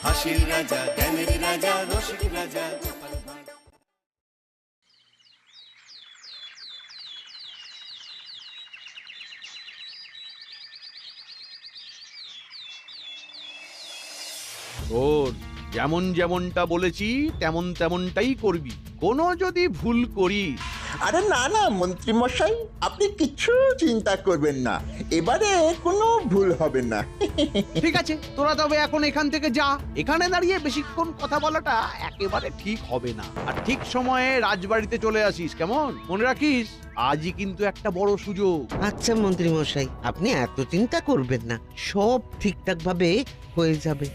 হাসির রাজা, জ্ঞানের রাজা, রসিক রাজা। তোর যেমন যেমনটা বলেছি তেমন তেমনটাই করবি। কোনো যদি ভুল করি আরে না না মন্ত্রী মশাই, আপনি কিচ্ছু চিন্তা করবেন না, এবারে কোনো ভুল হবে না। ঠিক আছে, তোরা তবে এখন এখান থেকে যা। এখানে দাঁড়িয়ে বেশিক্ষণ কথা বলাটা একেবারে ঠিক হবে না। আর ঠিক সময়ে রাজবাড়িতে চলে আসিস, কেমন? মনে রাখিস, আজই কিন্তু একটা বড় সুযোগ। আচ্ছা মন্ত্রী মশাই, আপনি এত চিন্তা করবেন না, সব ঠিকঠাক ভাবে হয়ে যাবে।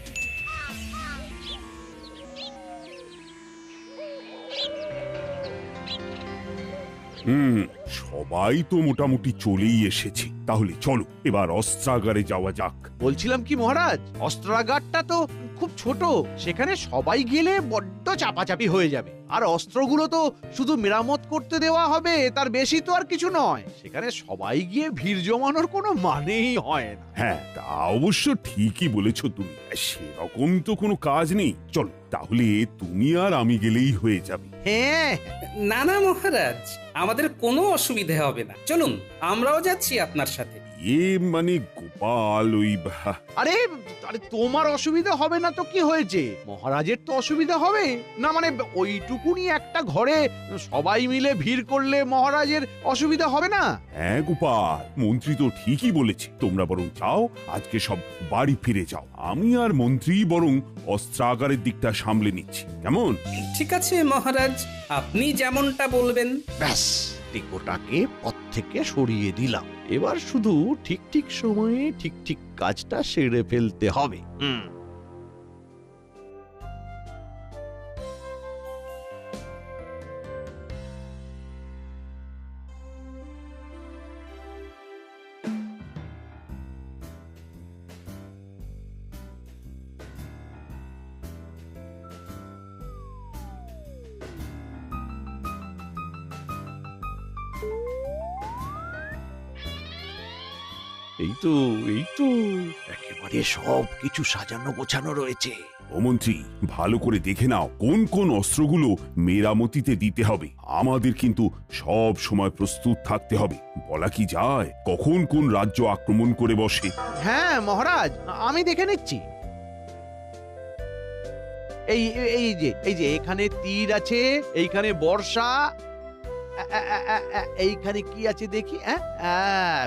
সবাই তো মোটামুটি চলেই এসেছে, তাহলে চলো এবার অস্ত্রাগারে যাওয়া যাক। বলছিলাম কি মহারাজ, অস্ত্রাগারটা তো খুব ছোট, সেখানে সবাই গেলে বড্ড চাপাচাপি হয়ে যাবে। আর অস্ত্রগুলো তো শুধু মেরামত করতে দেওয়া হবে, তার বেশি তো আর কিছু নয়। সেখানে সবাই গিয়ে ভিড় জমানোর কোনো মানেই হয় না। হ্যাঁ, তা অবশ্য ঠিকই বলেছ তুমি, সেরকম তো কোনো কাজ নেই। চলো তাহলে তুমি আর আমি গেলেই হয়ে যাবে। হ্যাঁ, না না মহারাজ, আমাদের কোনো অসুবিধা হবে না, চলুন আমরাও যাচ্ছি আপনার সাথে। মানে গোপাল আরে আরে তোমার অসুবিধা হবে না তো কি হয়েছে? মহারাজের তো অসুবিধা হবে না, মানে ওইটুকুনি একটা ঘরে সবাই মিলে ভিড় করলে মহারাজের অসুবিধা হবে না। হ্যাঁ গোপাল, মন্ত্রী তো ঠিকই বলেছে। তোমরা বরং যাও, আজকে সব বাড়ি ফিরে যাও। আমি আর মন্ত্রী বরং অস্ত্রাগারের দিকটা সামলে নিচ্ছি, কেমন? ঠিক আছে মহারাজ, আপনি যেমনটা বলবেন। ব্যাস, টিকোটাকে পথ থেকে সরিয়ে দিলাম। এবার শুধু ঠিক ঠিক সময়ে ঠিক ঠিক কাজটা সেরে ফেলতে হবে। এই তো একেবারে সব কিছু সাজানো গোছানো রয়েছে। ও মন্ত্রী, ভালো করে দেখে নাও কোন কোন অস্ত্রগুলো মেরামতিতে দিতে হবে। আমাদের কিন্তু সব সময় প্রস্তুত থাকতে হবে। বলা কি যায় কখন কোন রাজ্য আক্রমণ করে বসে। হ্যাঁ মহারাজ, আমি দেখে নিচ্ছি। এই এই যে এখানে তীর আছে, এইখানে বর্ষা, এইখানে কি আছে দেখি,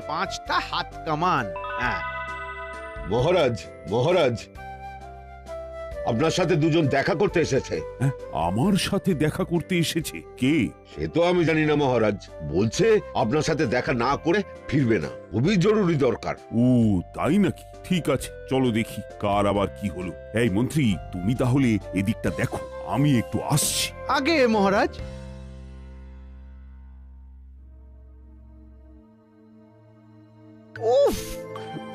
5টা হাত কামান। মহারাজ, মহারাজ, আপনার সাথে দুজন দেখা করতে এসেছে। হ্যাঁ, আমার সাথে দেখা করতে এসেছে? কে? সে তো আমি জানি না মহারাজ, বলছে আপনার সাথে দেখা না করে ফিরবে না, খুবই জরুরি দরকার। ও তাই নাকি? ঠিক আছে, চলো দেখি কার আবার কি হলো। এই মন্ত্রী, তুমি তাহলে এদিকটা দেখো, আমি একটু আসছি। আগে মহারাজ। উফ,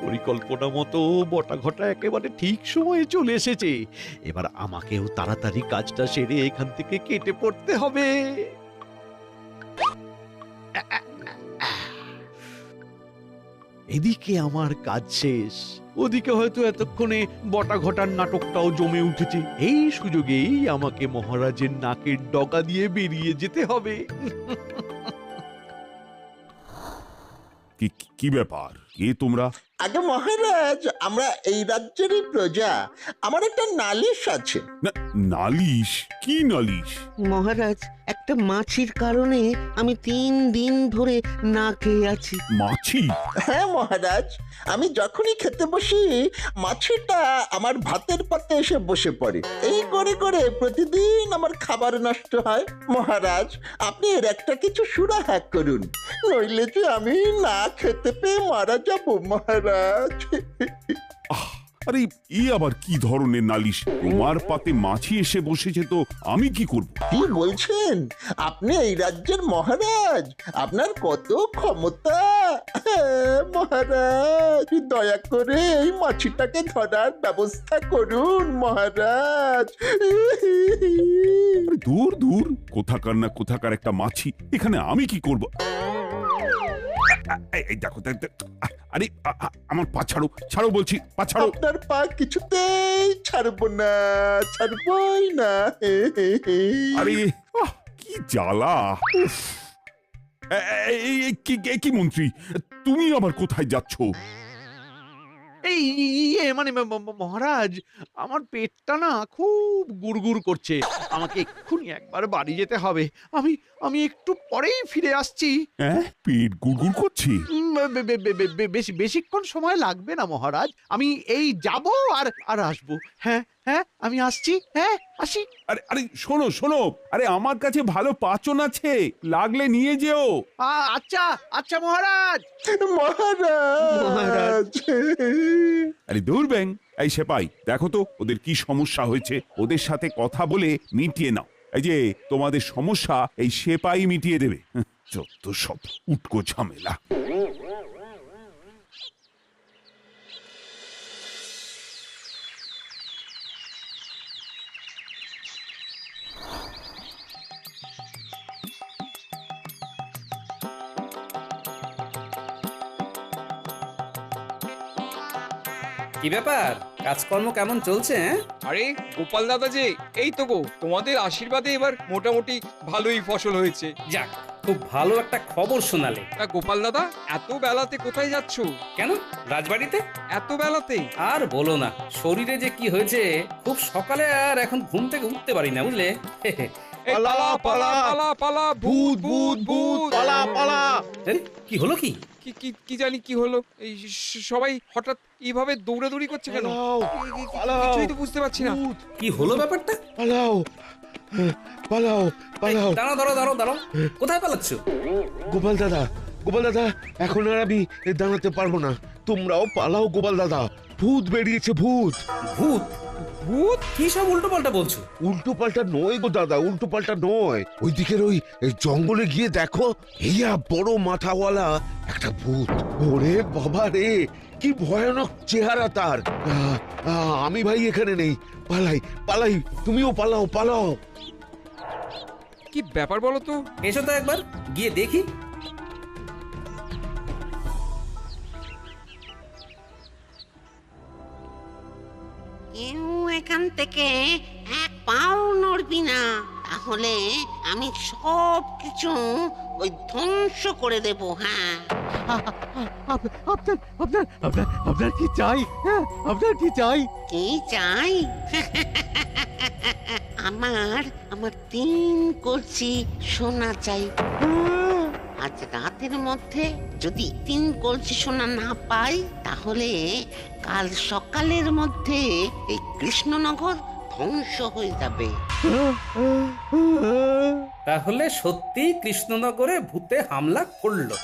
পরিকল্পনা মতো বটা ঘটা একেবারে ঠিক সময়ে চলে এসেছে। এবার আমাকেও তাড়াতাড়ি কাজটা সেরে এখান থেকে কেটে পড়তে হবে। এদিকে আমার কাজ শেষ, ওদিকে হয়তো এতক্ষণে বটা ঘটার নাটকটাও জমে উঠেছে। এই সুযোগেই আমাকে মহারাজের নাকের ডগা দিয়ে বেরিয়ে যেতে হবে। কি ব্যাপার? কে তোমরা? আগে মহারাজ, আমরা এই রাজ্যেরই প্রজা, আমার একটা নালিশ আছে। নালিশ? কি নালিশ? মহারাজ, একটা মাছির কারণে আমি 3 দিন ধরে না খেয়ে আছি। মাছি? হ্যাঁ মহারাজ, আমি যখনই খেতে বসি মাছিটা আমার ভাতের পাতে এসে বসে পড়ে। এই করে করে প্রতিদিন আমার খাবার নষ্ট হয়। মহারাজ, আপনি এর একটা কিছু সুরাহা করুন, নইলে যে আমি না খেতে পেয়ে মারা যাব মহারাজ। আরে এ আবার কি ধরনের নালিশ? তোমার পাতে মাছি এসে বসেছে তো আমি কি করব? কি বলছেন? আপনি এই রাজ্যের মহারাজ, আপনার কত ক্ষমতা। মহারাজ, দয়া করে এই মাছিটাকে ধরার ব্যবস্থা করুন মহারাজ। দূর দূর, কোথাকার না কোথাকার একটা মাছি, এখানে আমি কি করব? এই দেখো আরে আমার পা ছাড়ো, ছাড়ো বলছি, পা ছাড়ো। আপনার পা কিছুতেই ছাড়বো না, ছাড়বই না। আরে কি জ্বালা! উফ! কি মন্ত্রী, তুমি আবার কোথায় যাচ্ছ? এই মানে মহারাজ, আমার পেটটা না খুব গুড়গুড় করছে, আমাকে এক্ষুনি একবার বাড়ি যেতে হবে। আমি একটু পরেই ফিরে আসছি। হ্যাঁ, পেট গুড়গুড় করছে? বেশিক্ষণ সময় লাগবে না মহারাজ, আমি এই যাব আর আসবো। হ্যাঁ হ্যাঁ, আমি আসছি, হ্যাঁ আসি। আরে আরে শোনো শোনো, আরে আমার কাছে ভালো পাচন আছে, লাগলে নিয়ে যেও। আচ্ছা আচ্ছা মহারাজ। মহারাজ, আরে দূর ব্যাং, এই সেপাই, দেখো তো ওদের কি সমস্যা হয়েছে, ওদের সাথে কথা বলে মিটিয়ে নাও। এই যে তোমাদের সমস্যা এই সেপাই মিটিয়ে দেবে। যত সব উটকো ঝামেলা। কি ব্যাপার, কাজকর্ম কেমন চলছে? আরে গোপাল দাদা যে, এই তো গো, তোমাদের আশীর্বাদে এবার মোটামুটি ভালোই ফসল হয়েছে। যাক, খুব ভালো একটা খবর শোনালে। তা গোপাল দাদা, এত বেলাতে কোথায় যাচ্ছ? কেন, রাজবাড়িতে? এত বেলাতে? আর বলো না, শরীরে যে কি হয়েছে, খুব সকালে আর এখন ঘুম থেকে উঠতে পারি না, বুঝলে? এই পালা পালা পালা পালা, ভূত ভূত ভূত, পালা পালা। আরে, কি হলো কি? কি জানি কি হলো, এই সবাই হঠাৎ এইভাবে দৌড়াদৌড়ি করছে কেন? কিছুই তো বুঝতে পারছি না। কি হলো ব্যাপারটা? পালাও, পালাও, পালাও। দাঁড়াও দাঁড়াও দাঁড়াও দাঁড়াও, কোথায় পালাচ্ছ? গোপাল দাদা, গোপাল দাদা, এখন আর আমি দাঁড়াতে পারবো না, তোমরাও পালাও গোপাল দাদা, ভূত বেরিয়েছে, ভূত। ভূত? ভূত? কি সব উল্টো পাল্টা বলছো? উল্টো পাল্টা নয় গো দাদা, উল্টো পাল্টা নয়, ওই দিকের ওই জঙ্গলে গিয়ে দেখো, ইয়া বড় মাথাওয়ালা একটা ভূত। ওরে বাবা রে, কি ভয়ানক চেহারা তার। আমি ভাই এখানে নেই, পালাই পালাই, তুমিও পালাও পালাও। কি ব্যাপার বলো তো? এসো তো একবার গিয়ে দেখি। কেউ এখান থেকে এক পাও নড়বি না, তাহলে আমি সব কিছু ওই ধ্বংস করে দেব। হ্যাঁ, আপনার কি চাই? আপনার কি চাই? কি চাই? আমার 3 কলসি সোনা চাই। আজ রাতের মধ্যে যদি 3 কলসি সোনা না পাই, তাহলে কাল সকালের মধ্যে এই কৃষ্ণনগর ধ্বংস হয়ে যাবে। তাহলে সত্যি কৃষ্ণনগরে ভূতে হামলা করলো?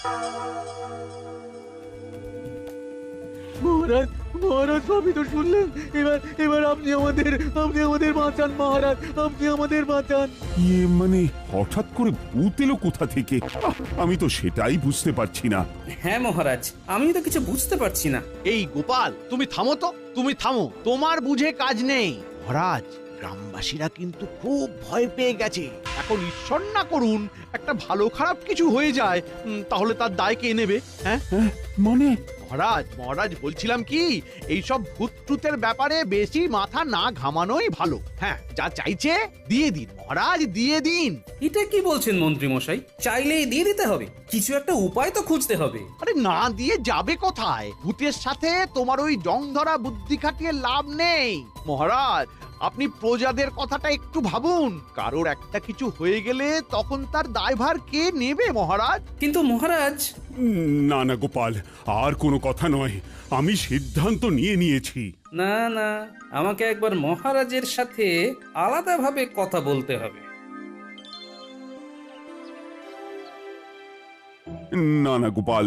মহারাজ, মহারাজ, সবই তো শুনলেন। এবার আপনি আমাদের বাঁচান মহারাজ, আপনি আমাদের বাঁচান। ইয়ে মানে হঠাৎ করে ভূত এলো কোথা থেকে? আমি তো সেটাই বুঝতে পারছি না। হ্যাঁ মহারাজ, আমি তো কিছু বুঝতে পারছি না। এই গোপাল, তুমি থামো তো, তুমি থামো, তোমার বুঝে কাজ নেই। মহারাজ, গ্রামবাসীরা কিন্তু খুব ভয় পেয়ে গেছে। এখন ঈশ্বর না করুন একটা ভালো খারাপ কিছু হয়ে যায়, তাহলে তার দায় কে নেবে? হ্যাঁ মানে মহারাজ বলছিলাম কি, এইসব ভূত টুতের ব্যাপারে বেশি মাথা না ঘামানোই ভালো। হ্যাঁ, যা চাইছে দিয়ে দিন মহারাজ, দিয়ে দিন। এটা কি বলছেন মন্ত্রী মশাই? চাইলেই দিয়ে দিতে হবে? কিছু একটা উপায় তো খুঁজতে হবে। আরে না দিয়ে যাবে কোথায়? ভূতের সাথে তোমার ওই জং ধরা বুদ্ধি খাটিয়ে লাভ নেই মহারাজ। আপনি প্রজাদের কথাটা একটু ভাবুন, কারোর একটা কিছু হয়ে গেলে তখন তার দায়ভার কে নেবে মহারাজ? কিন্তু মহারাজ। না না গোপাল, আর কোনো কথা নয়, আমি সিদ্ধান্ত নিয়েছি। না না, আমাকে একবার মহারাজের সাথে আলাদাভাবে কথা বলতে হবে। না না গোপাল,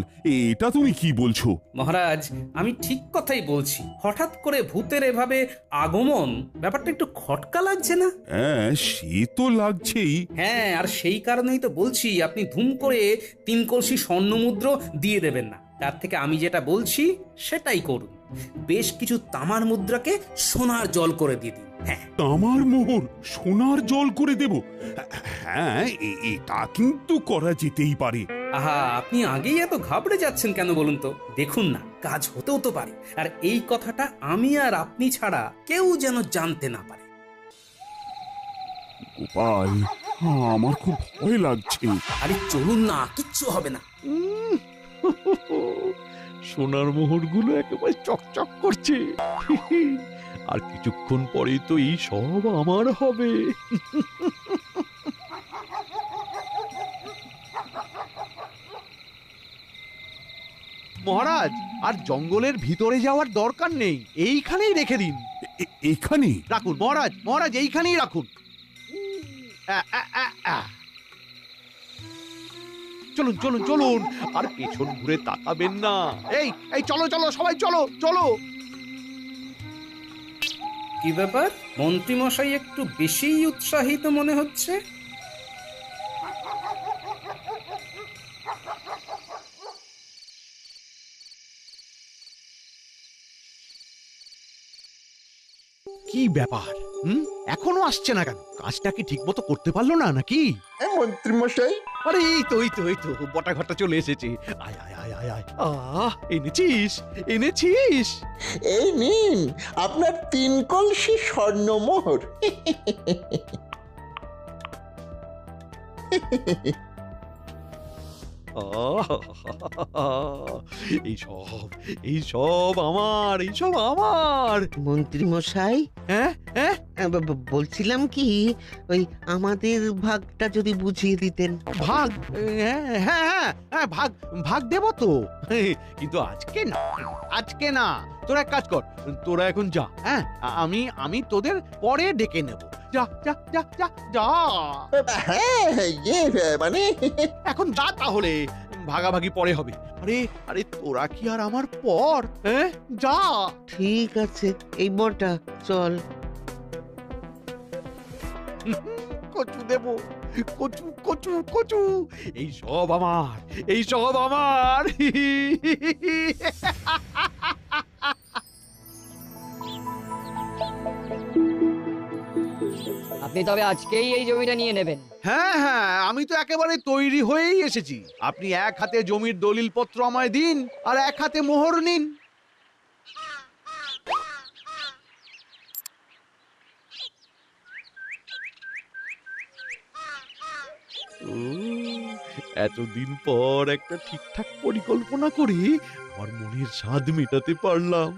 এটা তুমি কি বলছো? মহারাজ, আমি ঠিক কথাই বলছি। হঠাৎ করে ভূতের এভাবে আগমন, ব্যাপারটা একটু খটকা লাগছে না? হ্যাঁ, সে তো লাগছেই। হ্যাঁ, আর সেই কারণেই তো বলছি আপনি ধুম করে 3 কলসি স্বর্ণমুদ্রা দিয়ে দেবেন না। তার থেকে আমি যেটা বলছি সেটাই করুন। বেশ কিছু তামার মুদ্রাকে সোনার জল করে দিয়ে দিন। হ্যাঁ, তামার মোহর সোনার জল করে দেব? হ্যাঁ, এটা কিন্তু করা যেতেই পারে। আহা, আপনি আগেই এত ঘাবড়ে যাচ্ছেন কেন বলুন তো? দেখুন না, কাজ হতেও তো পারে, আর এই কথাটা আমি আর আপনি ছাড়া কেউ যেন জানতে না পারে। গোপাল, আমার খুব ভয় লাগছে। আরে চলুন না, কিচ্ছু হবে না। সোনার মোহরগুলো একেবারে চকচক করছে। আর কিছুক্ষণ পরেই তো এই সব আমার হবে। মহারাজ, আর জঙ্গলের ভিতরে যাওয়ার দরকার নেই, এইখানেই রেখে দিন। এখানে রাখুন মহারাজ, মহারাজ এইখানেই রাখুন। চলুন চলুন চলুন, আর পেছন ঘুরে তাকাবেন না। এই এই চলো চলো সবাই, চলো চলো। কি ব্যাপার, মন্ত্রী মশাই একটু বেশিই উৎসাহিত মনে হচ্ছে। কি ব্যাপার? এখনো আসছে না কেন? কাজটা কি ঠিক মতো করতে পারলো না নাকি? মন্ত্রী মশাই, আরে এই তো এই তো এই তো বটা ঘটা চলে এসেছে। আয় আয় আয় আয় আয়। এনেছিস এনেছিস? এই নিন আপনার 3 কলসি স্বর্ণমোহর। এই সব আমার, এই সব আমার। মন্ত্রী মশাই, হ্যাঁ হ্যাঁ, বলছিলাম কি, ওই আমাদের ভাগটা যদি বুঝিয়ে দিতেন। ভাগ? হ্যাঁ হ্যাঁ হ্যাঁ, ভাগ ভাগ দেব তো, কিন্তু আজকে না, আজকে না। তোরা এক কাজ কর, তোরা এখন যা। হ্যাঁ, আমি তোদের পরে ডেকে নেব। যা যা যা যা যা, হ্যাঁ মানে এখন যা তাহলে, ভাগাভাগি পরে হবে। আরে আরে, তোরা কি আর আমার পর? হ্যাঁ, যা। ঠিক আছে, এই বটা চল। কচু দেব, কচু কচু কচু, এই সব আমার, এই সব আমার। আপনি তবে আজকেই এই জমিটা নিয়ে নেবেন? হ্যাঁ হ্যাঁ, আমি তো একেবারে তৈরি হয়েই এসেছি। আপনি এক হাতে জমির দলিলপত্র আমায় দিন, আর এক হাতে মোহর নিন। এতদিন পর একটা ঠিকঠাক পরিকল্পনা করে আমার মনের স্বাদ মেটাতে পারলাম।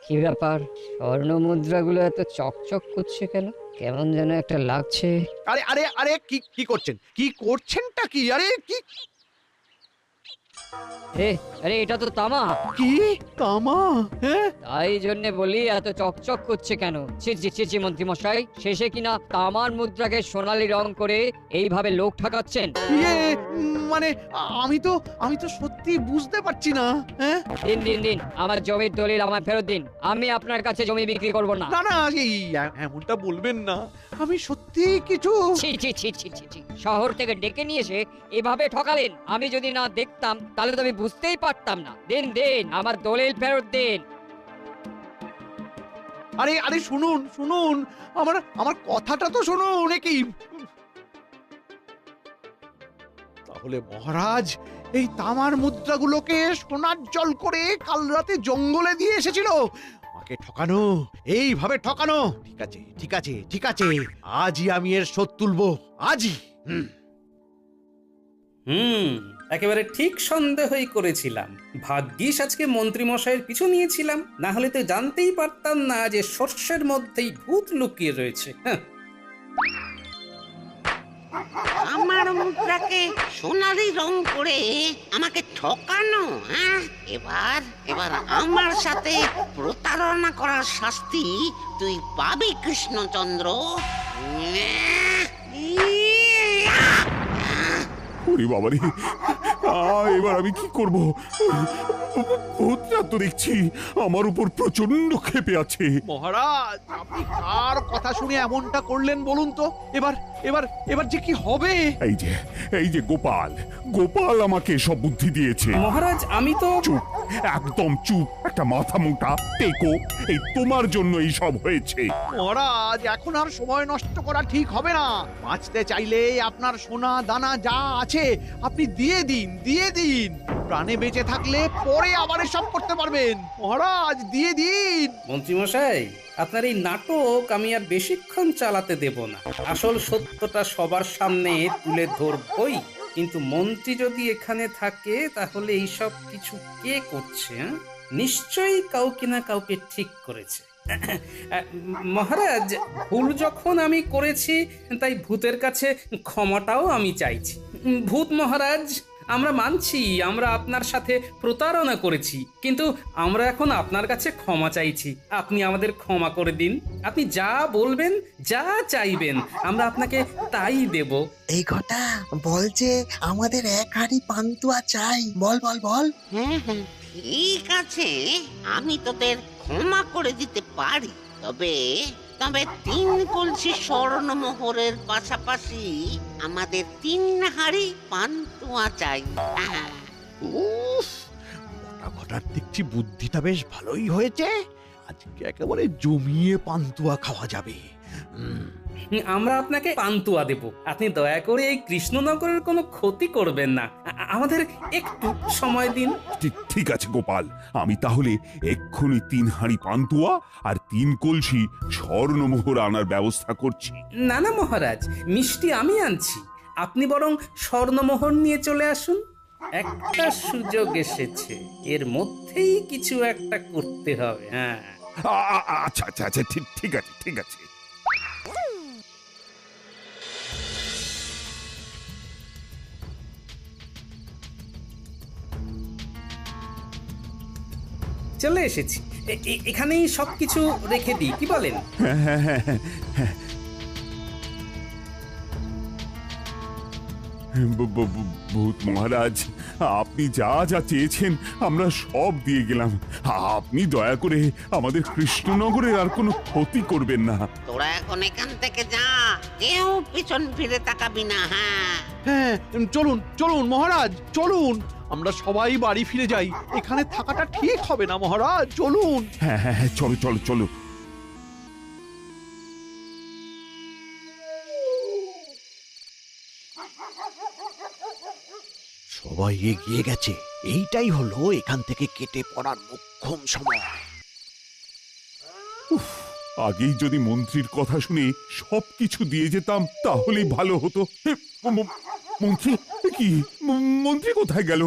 কি ব্যাপার, স্বর্ণ মুদ্রাগুলো এত চকচক করছে কেন? কেমন যেন একটা লাগছে। আরে আরে আরে, কি কি করছেন? কি করছেনটা কি? আরে কি আরে এটা তো তামা। কি তামা? হ্যাঁ, তাই জন্য বলি এত চকচক করছে কেন। ছি মন্ত্রী মশাই, শেষে কিনা তামার মুদ্রাকে সোনালী রং করে এইভাবে লোক ঠকাচ্ছেন। ইয়ে মানে আমি তো সত্যি বুঝতে পারছি না। হ্যাঁ, দিন আমার জমির দলিল আমায় ফেরত দিন। আমি আপনার কাছে জমি বিক্রি করব না। না না, এই এমনটা বলবেন না। আমি সত্যি কিছু ছি। শহর থেকে ডেকে নিয়ে এসে এভাবে ঠকালেন। আমি যদি না দেখতাম তাহলে তো আমি বুঝতেই পারতাম না। দিন আমার দলিল ফেরত দিন। আরে আরে, শুনুন শুনুন, আমার কথাটা তো শুনুন। কি তাহলে মহারাজ এই তামার মুদ্রাগুলোকে সোনার জল করে কাল রাতে জঙ্গলে দিয়ে এসেছিল আমাকে ঠকানো, এইভাবে ঠকানো। ঠিক আছে ঠিক আছে ঠিক আছে, আজই আমি এর শোধ তুলবো, আজই। একেবারে ঠিক সন্দেহই করেছিলাম। ভাগ্যিস আজকে মন্ত্রী মশাইয়ের পিছু নিয়েছিলাম, না হলে তো জানতেই পারতাম না যে শস্যের মধ্যেই ভূত লুকিয়ে রয়েছে। আমার মুদ্রাকে সোনালি রং করে আমাকে ঠকানো, হ্যাঁ? এবার আমার সাথে প্রতারণা করার শাস্তি তুই পাবি কৃষ্ণচন্দ্র। ওরে বাবারে, এবার আমি কি করব? ভূতটা তো দেখছি আমার উপর প্রচন্ড ক্ষেপে আছে। মহারাজ, আপনি কার কথা শুনে এমনটা করলেন বলুন তো? এবার এবার এবার যে কি হবে? এই যে গোপাল আমাকে সব বুদ্ধি দিয়েছে। মহারাজ, আমি তো চুপ, একদম চুপ। একটা মাথা মোটা টেকো, এই তোমার জন্য এই সব হয়েছে। মহারাজ এখন আর সময় নষ্ট করা ঠিক হবে না। বাঁচতে চাইলে আপনার সোনা দানা যা আছে আপনি দিয়ে দিন। প্রাণে বেঁচে থাকলে পরে আবার এসব করতে পারবেন। মহারাজ দিয়ে দিন। মন্ত্রীমশাই, আপনার এই নাটক আমি আর বেশিক্ষণ চালাতে দেব না। আসল সত্যটা সবার সামনে তুলে ধরবই। কিন্তু মন্ত্রী যদি এখানে থাকে তাহলে এইসব কিছু কে করছে? নিশ্চয়ই কাউকে না কাউকে ঠিক করেছে। মহারাজ, ভুল যখন আমি করেছি তাই ভূতের কাছে ক্ষমাটাও আমি চাইছি। ভূত মহারাজ, আমরা মানছি আমরা আপনার সাথে প্রতারণা করেছি, কিন্তু আমরা এখন আপনার কাছে ক্ষমা চাইছি। আপনি আমাদের ক্ষমা করে দিন। আপনি যা বলবেন, যা চাইবেন, আমরা আপনাকে তাই দেব। এই ঘটা বল যে আমাদের এক হাঁড়ি পান্তুয়া চাই। বল বল বল। হ্যাঁ, ঠিক আছে, আমি তোদের ক্ষমা করে দিতে পারি। তবে 3 কলসি স্বর্ণমোহরের পাশাপাশি আমাদের 3 হাঁড়ি পান্তুয়া চাই। উফ, মোটা ঘটার দেখছি বুদ্ধিটা বেশ ভালোই হয়েছে। আজকে একেবারে জমিয়ে পান্তুয়া খাওয়া যাবে। আমরা আপনাকে পান্তুয়া দেব। আপনি দয়া করে এই কৃষ্ণনগরের কোনো ক্ষতি করবেন না। আমাদের একটু সময় দিন। ঠিক আছে গোপাল, আমি তাহলে এক্ষুনি 3 হাঁড়ি পান্তুয়া আর 3 কলসি স্বর্ণমোহর আনার ব্যবস্থা করছি। না না মহারাজ, মিষ্টি আমি আনছি। আপনি বরং স্বর্ণমোহর নিয়ে চলে আসুন। একটা সুযোগ এসেছে, এর মধ্যেই কিছু একটা করতে হবে। হ্যাঁ, আচ্ছা আচ্ছা আচ্ছা, ঠিক আছে ঠিক আছে। চলে এসেছি। এখানেই সবকিছু রেখে দিই, কি বলেন? ভূত মহারাজ, আপনি যা যা চেয়েছেন আমরা সব দিয়ে গেলাম। আপনি দয়া করে আমাদের কৃষ্ণনগরের আর কোনো ক্ষতি করবেন না। তোরা এখন এখান থেকে যা, কেউ পিছন ফিরে তাকাবি না। হ্যাঁ, চলুন মহারাজ, চলুন। আমরা সবাই বাড়ি ফিরে যাই। এখানে থাকাটা ঠিক হবে না মহারাজ, চলুন। হ্যাঁ হ্যাঁ হ্যাঁ, চলো চলো চলো। সবাই এগিয়ে গেছে। এইটাই হলো এখান থেকে কেটে পড়ার মোক্ষম সময়। আগেই যদি মন্ত্রীর কথা শুনে সবকিছু দিয়ে যেতাম তাহলেই ভালো হতো। মন্ত্রী কি? মন্ত্রী কোথায় গেল?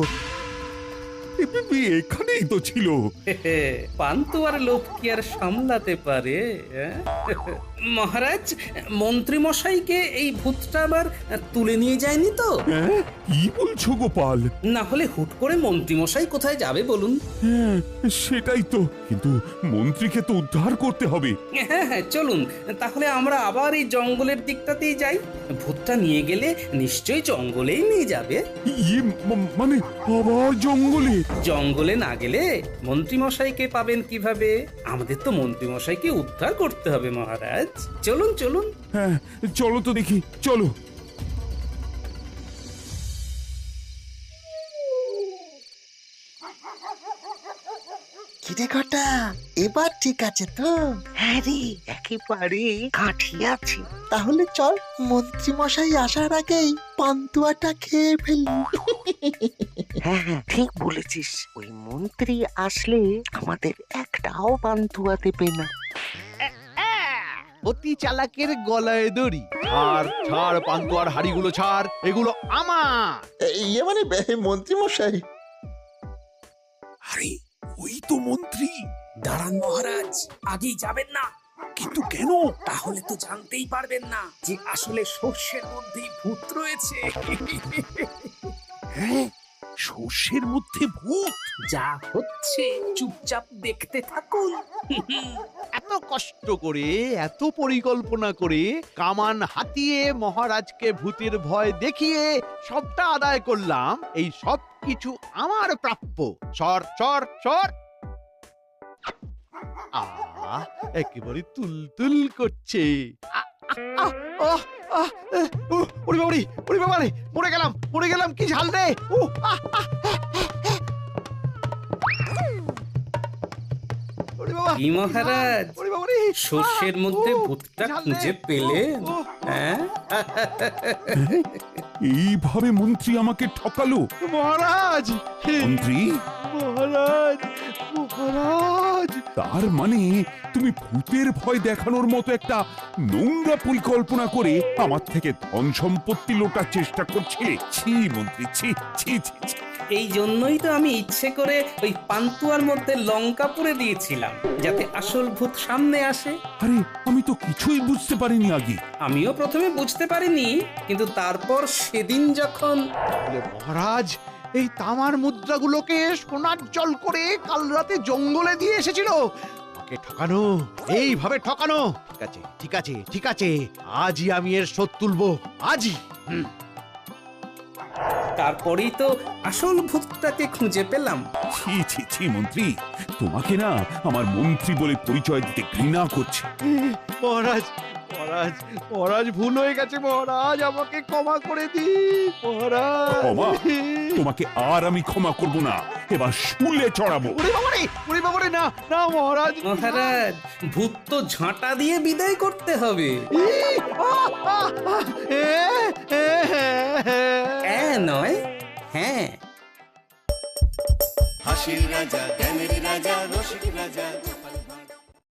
এখানেই তো ছিল। পান্তুয়ার লোভ কি আর সামলাতে পারে? মহারাজ, মন্ত্রী মশাইকে এই ভূতটা আবার তুলে নিয়ে যায়নি তো? কি বলছো গোপাল? না হলে হুট করে মন্ত্রী মশাই কোথায় যাবে বলুন? হ্যাঁ, সেটাই তো। কিন্তু মন্ত্রীকে তো উদ্ধার করতে হবে। হ্যাঁ হ্যাঁ, চলুন তাহলে আমরা আবার এই জঙ্গলের দিকটাতেই যাই। ভূতটা নিয়ে গেলে নিশ্চয়ই জঙ্গলেই নিয়ে যাবে। মানে আবার জঙ্গলে? জঙ্গলে না গেলে মন্ত্রী মশাইকে পাবেন কিভাবে? আমাদের তো মন্ত্রী মশাইকে উদ্ধার করতে হবে মহারাজ। চলুন চলুন। হ্যাঁ, চলো তো দেখি, চলো। কিরে ঘটা, এবার ঠিক আছে তো? হ্যাঁ রে, একেবারে কাঠি আছে। তাহলে চল, মন্ত্রী মশাই আসার আগেই পান্তুয়াটা খেয়ে ফেলি। হ্যাঁ, ঠিক বলেছিস। ওই মন্ত্রী আসলে আমাদের একটাও পান্তুয়া দেবে না। অতি চালাকের গলায় দড়ি। ছাড় পান্তুয়ার হাড়িগুলো ছাড়, এগুলো আমার। ইয়ে মানে মন্ত্রী মশাই। আরে ওই তো মন্ত্রী। দাঁড়ান মহারাজ, আগেই যাবেন না। কিন্তু কেন? তাহলে তো জানতেই পারবেন না যে আসলে সর্ষের মধ্যেই ভূত রয়েছে। হ্যাঁ, সর্ষের মধ্যে ভূত? যা হচ্ছে চুপচাপ দেখতে থাকুন। এত কষ্ট করে, এত পরিকল্পনা করে, কামান হাতিয়ে মহারাজকে ভূতের ভয় দেখিয়ে সবটা আদায় করলাম। এই সব কিছু আমার প্রাপ্য। সর সর সর। একেবারে তুলতুল করছে। মরে গেলাম, কি ঝাল রে। ওরে বাবা কি মহারাজ ওরে বাবা রে সর্ষের মধ্যে ভূতটা খুঁজে পেলেন? হ্যাঁ এইভাবে মন্ত্রী আমাকে ঠকালো। মহারাজ মন্ত্রী, মহারাজ মহারাজ তার মানে তুমি ভূতের ভয় দেখানোর মতো একটা নোংরা পরিকল্পনা করে আমার থেকে ধন সম্পত্তি লোটার চেষ্টা করছিলে। ছি মন্ত্রী, ছি ছি ছি ছি। এই জন্যই তো আমি ইচ্ছে করে ওই পান্তুয়ার মধ্যে লঙ্কা পুড়ে দিয়েছিলাম, যাতে আসল ভূত সামনে আসে। আরে আমি তো কিছুই বুঝতে পারিনি আগে। আমিও প্রথমে বুঝতে পারিনি, কিন্তু তারপর সেদিন যখন মহারাজ এই তামার মুদ্রাগুলোকে সোনার জল করে কাল রাতে জঙ্গলে দিয়ে এসেছিল। ওকে ঠকানো, এইভাবে ঠকানো। ঠিক আছে ঠিক আছে ঠিক আছে, আজই আমি এর শোধ তুলবো, আজই। তারপরেই তো আসল ভূতটাকে খুঁজে পেলাম। ছি ছি ছি মন্ত্রী, তোমাকে না আমার মন্ত্রী বলে পরিচয় দিতে ঘৃণা করছে। মহারাজ মহারাজ মহারাজ ভুল হয়ে গেছে মহারাজ, আমাকে ক্ষমা করে দিন মহারাজ। ক্ষমা? তোমাকে আর আমি ক্ষমা করব না, এবার শুলে চড়াবো। ওরে বাবারে না না মহারাজ। মহারাজ ভূত তো ঝাঁটা দিয়ে বিদায় করতে হবে। নয় হ্যাঁ। হাসির রাজা জ্ঞানের রাজা রসিক রাজা